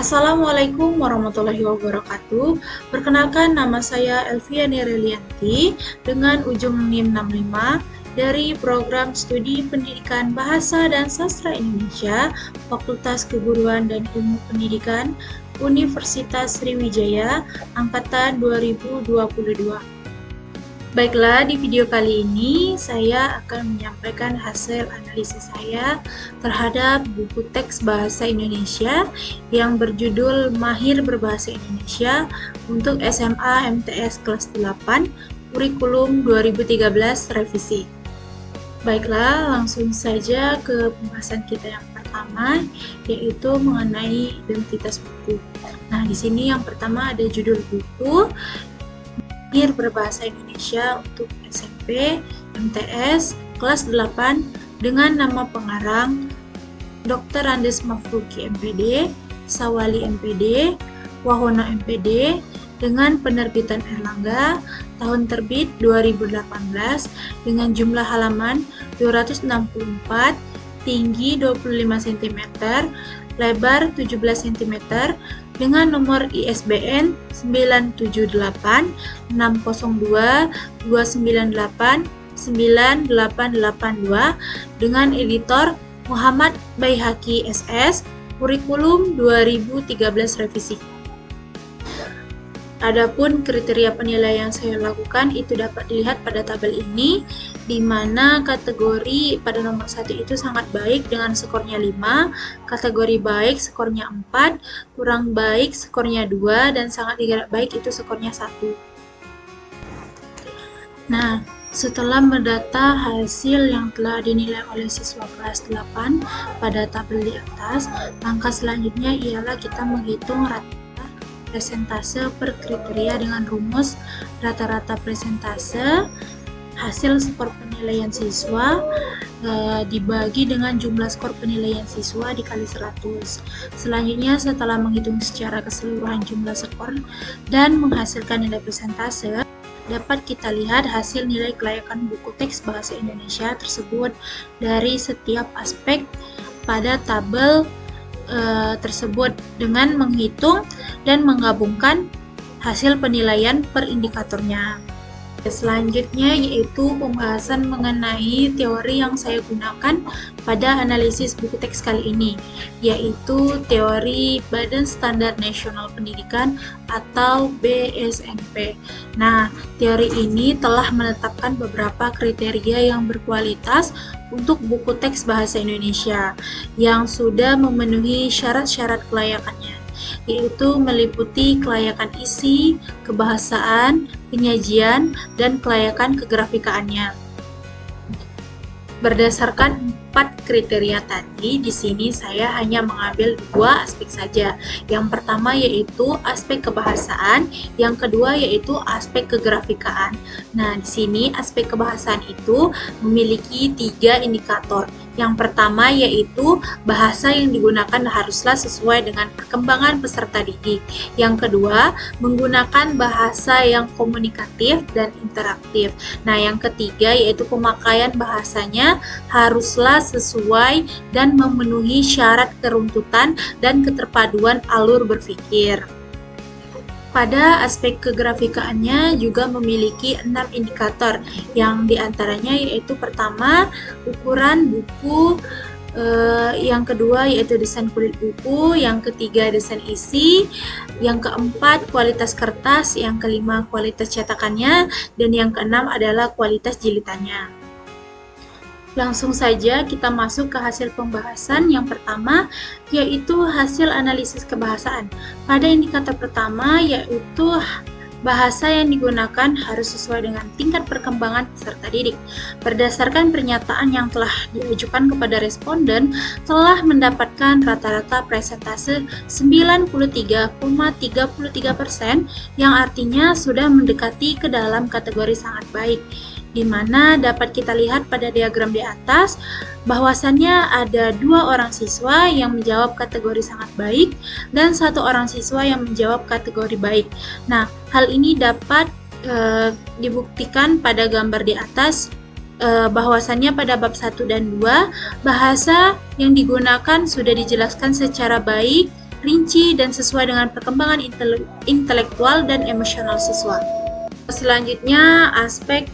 Assalamualaikum warahmatullahi wabarakatuh. Perkenalkan, nama saya Elvia Nerelianti dengan ujung NIM 65 dari Program Studi Pendidikan Bahasa dan Sastra Indonesia, Fakultas Keguruan dan Ilmu Pendidikan, Universitas Sriwijaya, Angkatan 2022. Baiklah, di video kali ini saya akan menyampaikan hasil analisis saya terhadap buku teks bahasa Indonesia yang berjudul Mahir Berbahasa Indonesia untuk SMA MTS kelas 8 Kurikulum 2013 Revisi. Baiklah, langsung saja ke pembahasan kita yang pertama, yaitu mengenai identitas buku. Nah, di sini yang pertama ada judul buku Mahir Berbahasa Indonesia untuk SMP MTS kelas 8 dengan nama pengarang Dr. Andes Mafruki MPD, Sawali MPD, Wahono MPD dengan penerbitan Erlangga, tahun terbit 2018 dengan jumlah halaman 264, tinggi 25 cm, lebar 17 cm, dengan nomor ISBN 978 602 298 9882 dengan editor Muhammad Baihaqi SS, Kurikulum 2013 Revisi. Adapun kriteria penilaian yang saya lakukan itu dapat dilihat pada tabel ini, di mana kategori pada nomor 1 itu sangat baik dengan skornya 5, kategori baik skornya 4, kurang baik skornya 2, dan sangat tidak baik itu skornya 1. Nah, setelah mendata hasil yang telah dinilai oleh siswa kelas 8 pada tabel di atas, langkah selanjutnya ialah kita menghitung presentase per kriteria dengan rumus rata-rata presentase hasil skor penilaian siswa dibagi dengan jumlah skor penilaian siswa dikali 100. Selanjutnya, setelah menghitung secara keseluruhan jumlah skor dan menghasilkan nilai presentase, dapat kita lihat hasil nilai kelayakan buku teks bahasa Indonesia tersebut dari setiap aspek pada tabel tersebut dengan menghitung dan menggabungkan hasil penilaian per indikatornya. Selanjutnya yaitu pembahasan mengenai teori yang saya gunakan pada analisis buku teks kali ini, yaitu teori Badan Standar Nasional Pendidikan atau BSNP. Nah, teori ini telah menetapkan beberapa kriteria yang berkualitas untuk buku teks bahasa Indonesia yang sudah memenuhi syarat-syarat kelayakannya, yaitu meliputi kelayakan isi, kebahasaan, penyajian, dan kelayakan kegrafikaannya. Berdasarkan 4 kriteria tadi, di sini saya hanya mengambil 2 aspek saja. Yang pertama yaitu aspek kebahasaan, yang kedua yaitu aspek kegrafikaan. Nah, di sini aspek kebahasaan itu memiliki 3 indikator. Yang pertama yaitu bahasa yang digunakan haruslah sesuai dengan perkembangan peserta didik. Yang kedua, menggunakan bahasa yang komunikatif dan interaktif. Nah, yang ketiga yaitu pemakaian bahasanya haruslah sesuai dan memenuhi syarat keruntutan dan keterpaduan alur berpikir. Pada aspek kegrafikaannya juga memiliki 6 indikator, yang diantaranya yaitu pertama, ukuran buku, yang kedua yaitu desain kulit buku, yang ketiga desain isi, yang keempat kualitas kertas, yang kelima kualitas cetakannya, dan yang keenam adalah kualitas jilitannya. Langsung saja kita masuk ke hasil pembahasan. Yang pertama yaitu hasil analisis kebahasaan. Pada indikator pertama yaitu bahasa yang digunakan harus sesuai dengan tingkat perkembangan peserta didik. Berdasarkan pernyataan yang telah diajukan kepada responden, telah mendapatkan rata-rata presentase 93,33%, yang artinya sudah mendekati ke dalam kategori sangat baik, di mana dapat kita lihat pada diagram di atas bahwasannya ada 2 orang siswa yang menjawab kategori sangat baik dan 1 orang siswa yang menjawab kategori baik. Nah, hal ini dapat dibuktikan pada gambar di atas, bahwasannya pada bab 1 dan 2 bahasa yang digunakan sudah dijelaskan secara baik rinci, dan sesuai dengan perkembangan intelektual dan emosional siswa. Selanjutnya, aspek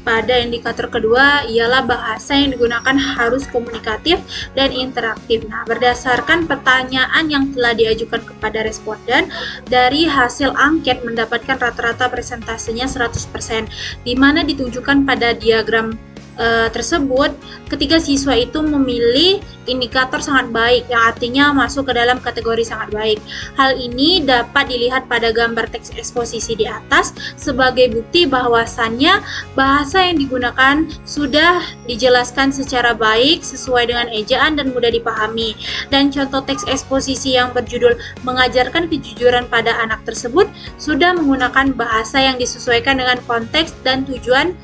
pada indikator kedua ialah bahasa yang digunakan harus komunikatif dan interaktif. Nah, berdasarkan pertanyaan yang telah diajukan kepada responden, dari hasil angket mendapatkan rata-rata presentasinya 100%, di mana ditunjukkan pada diagram tersebut, ketiga siswa itu memilih indikator sangat baik, yang artinya masuk ke dalam kategori sangat baik. Hal ini dapat dilihat pada gambar teks eksposisi di atas sebagai bukti bahwasannya bahasa yang digunakan sudah dijelaskan secara baik, sesuai dengan ejaan dan mudah dipahami. Dan contoh teks eksposisi yang berjudul "Mengajarkan Kejujuran pada Anak" tersebut sudah menggunakan bahasa yang disesuaikan dengan konteks dan tujuan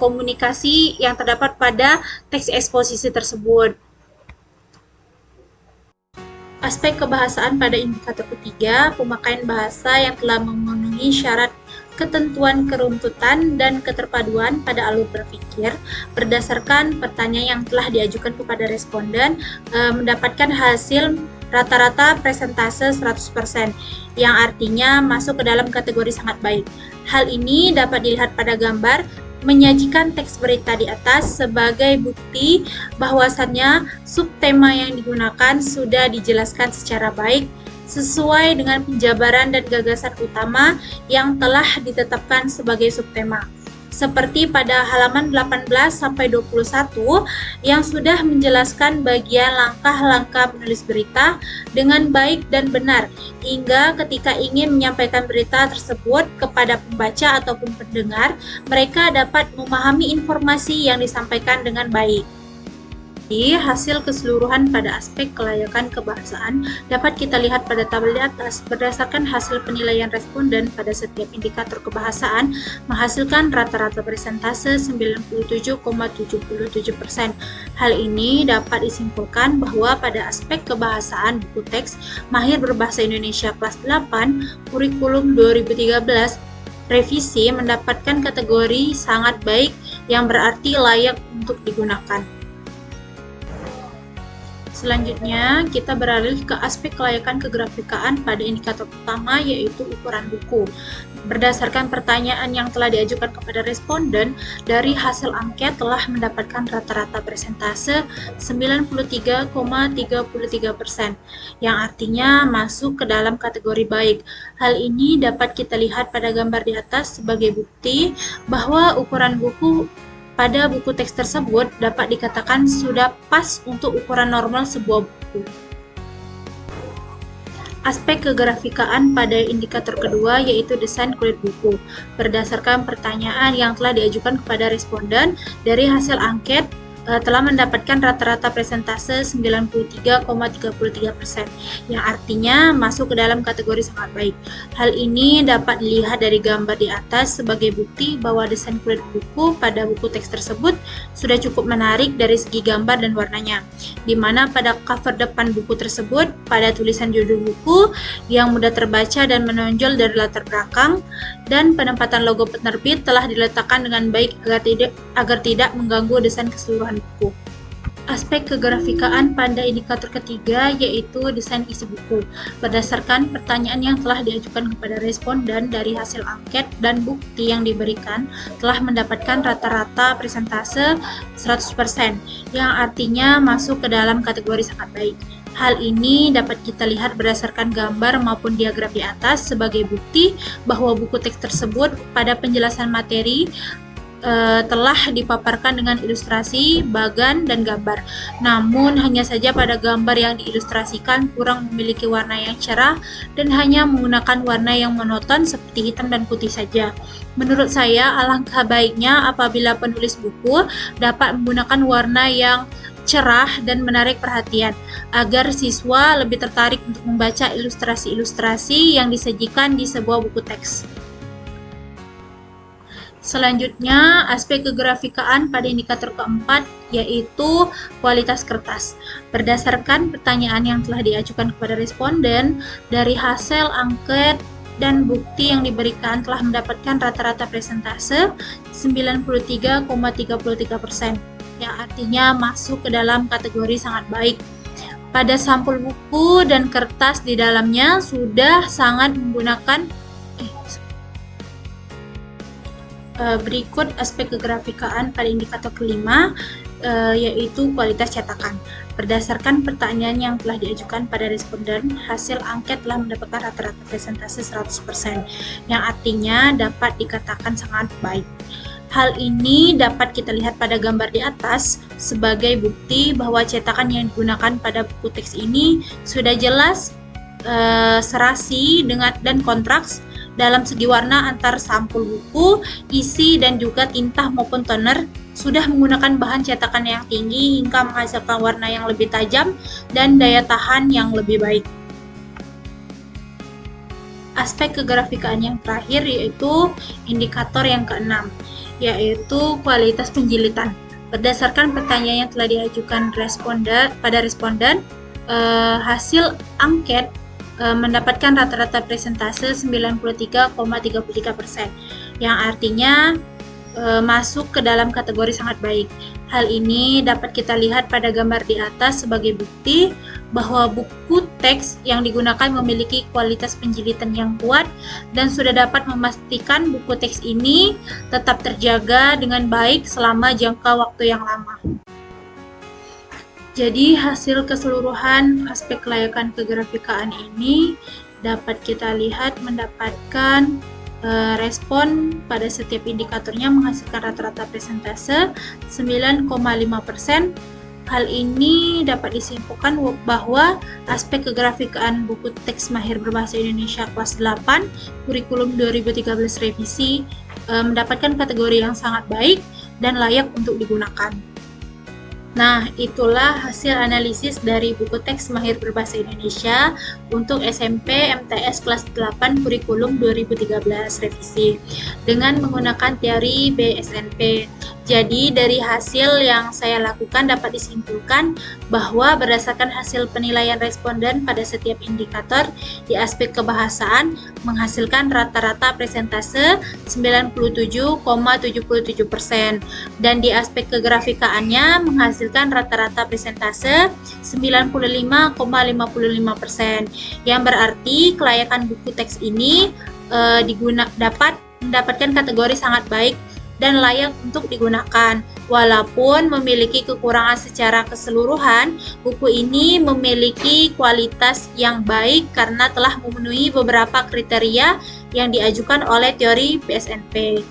komunikasi yang terdapat pada teks eksposisi tersebut. Aspek kebahasaan pada indikator ketiga, pemakaian bahasa yang telah memenuhi syarat ketentuan keruntutan dan keterpaduan pada alur berpikir. Berdasarkan pertanyaan yang telah diajukan kepada responden, mendapatkan hasil rata-rata presentase 100%, yang artinya masuk ke dalam kategori sangat baik. Hal ini dapat dilihat pada gambar menyajikan teks berita di atas sebagai bukti bahwasannya subtema yang digunakan sudah dijelaskan secara baik sesuai dengan penjabaran dan gagasan utama yang telah ditetapkan sebagai subtema. Seperti pada halaman 18-21 yang sudah menjelaskan bagian langkah-langkah menulis berita dengan baik dan benar, hingga ketika ingin menyampaikan berita tersebut kepada pembaca ataupun pendengar, mereka dapat memahami informasi yang disampaikan dengan baik. Hasil keseluruhan pada aspek kelayakan kebahasaan dapat kita lihat pada tabel di atas. Berdasarkan hasil penilaian responden pada setiap indikator kebahasaan menghasilkan rata-rata presentase 97,77%. Hal ini dapat disimpulkan bahwa pada aspek kebahasaan buku teks Mahir Berbahasa Indonesia kelas 8 kurikulum 2013 revisi mendapatkan kategori sangat baik, yang berarti layak untuk digunakan. Selanjutnya, kita beralih ke aspek kelayakan kegrafikaan pada indikator pertama, yaitu ukuran buku. Berdasarkan pertanyaan yang telah diajukan kepada responden, dari hasil angket telah mendapatkan rata-rata presentase 93,33%, yang artinya masuk ke dalam kategori baik. Hal ini dapat kita lihat pada gambar di atas sebagai bukti bahwa ukuran buku pada buku teks tersebut dapat dikatakan sudah pas untuk ukuran normal sebuah buku. Aspek kegrafikaan pada indikator kedua yaitu desain kulit buku. Berdasarkan pertanyaan yang telah diajukan kepada responden, dari hasil angket telah mendapatkan rata-rata presentase 93,33%, yang artinya masuk ke dalam kategori sangat baik. Hal ini dapat dilihat dari gambar di atas sebagai bukti bahwa desain kulit buku pada buku teks tersebut sudah cukup menarik dari segi gambar dan warnanya, di mana pada cover depan buku tersebut pada tulisan judul buku yang mudah terbaca dan menonjol dari latar belakang, dan penempatan logo penerbit telah diletakkan dengan baik agar tidak mengganggu desain keseluruhan buku. Aspek kegrafikaan pada indikator ketiga yaitu desain isi buku. Berdasarkan pertanyaan yang telah diajukan kepada responden, dari hasil angket dan bukti yang diberikan telah mendapatkan rata-rata presentase 100%, yang artinya masuk ke dalam kategori sangat baik. Hal ini dapat kita lihat berdasarkan gambar maupun diagram di atas sebagai bukti bahwa buku teks tersebut pada penjelasan materi telah dipaparkan dengan ilustrasi, bagan, dan gambar. Namun hanya saja pada gambar yang diilustrasikan kurang memiliki warna yang cerah dan hanya menggunakan warna yang monoton seperti hitam dan putih saja. Menurut saya, alangkah baiknya apabila penulis buku dapat menggunakan warna yang cerah dan menarik perhatian, agar siswa lebih tertarik untuk membaca ilustrasi-ilustrasi yang disajikan di sebuah buku teks. Selanjutnya, aspek kegrafikaan pada indikator keempat yaitu kualitas kertas. Berdasarkan pertanyaan yang telah diajukan kepada responden, dari hasil angket dan bukti yang diberikan telah mendapatkan rata-rata presentase 93,33%, yang artinya masuk ke dalam kategori sangat baik. Pada sampul buku dan kertas di dalamnya sudah sangat menggunakan berikut aspek kegrafikaan pada indikator kelima, yaitu kualitas cetakan. Berdasarkan pertanyaan yang telah diajukan pada responden, hasil angket telah mendapatkan rata-rata presentase 100%, yang artinya dapat dikatakan sangat baik. Hal ini dapat kita lihat pada gambar di atas sebagai bukti bahwa cetakan yang digunakan pada buku teks ini sudah jelas serasi dan kontras dalam segi warna antar sampul buku, isi, dan juga tinta maupun toner sudah menggunakan bahan cetakan yang tinggi hingga menghasilkan warna yang lebih tajam dan daya tahan yang lebih baik. Aspek kegrafikaan yang terakhir yaitu indikator yang keenam, yaitu kualitas penjilitan. Berdasarkan pertanyaan yang telah diajukan pada responden, hasil angket mendapatkan rata-rata presentase 93,33%, yang artinya masuk ke dalam kategori sangat baik. Hal ini dapat kita lihat pada gambar di atas sebagai bukti bahwa buku teks yang digunakan memiliki kualitas penjilitan yang kuat dan sudah dapat memastikan buku teks ini tetap terjaga dengan baik selama jangka waktu yang lama. Jadi hasil keseluruhan aspek kelayakan kegrafikaan ini dapat kita lihat mendapatkan respon pada setiap indikatornya menghasilkan rata-rata presentase 9,5%. Hal ini dapat disimpulkan bahwa aspek kegrafikaan buku teks mahir berbahasa Indonesia kelas 8 kurikulum 2013 revisi mendapatkan kategori yang sangat baik dan layak untuk digunakan. Nah, itulah hasil analisis dari buku teks mahir berbahasa Indonesia untuk SMP MTS kelas 8 kurikulum 2013 revisi dengan menggunakan teori BSNP. Jadi, dari hasil yang saya lakukan dapat disimpulkan bahwa berdasarkan hasil penilaian responden pada setiap indikator di aspek kebahasaan menghasilkan rata-rata presentase 97,77% dan di aspek kegrafikaannya menghasilkan rata-rata presentase 95,55%, yang berarti kelayakan buku teks ini dapat mendapatkan kategori sangat baik dan layak untuk digunakan. Walaupun memiliki kekurangan secara keseluruhan, buku ini memiliki kualitas yang baik karena telah memenuhi beberapa kriteria yang diajukan oleh teori BSNP.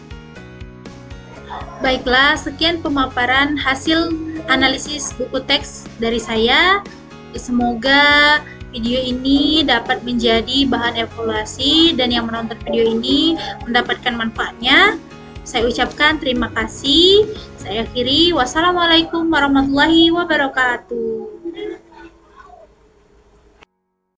Baiklah, sekian pemaparan hasil analisis buku teks dari saya. Semoga video ini dapat menjadi bahan evaluasi dan yang menonton video ini mendapatkan manfaatnya. Saya ucapkan terima kasih. Saya akhiri. Wassalamualaikum warahmatullahi wabarakatuh.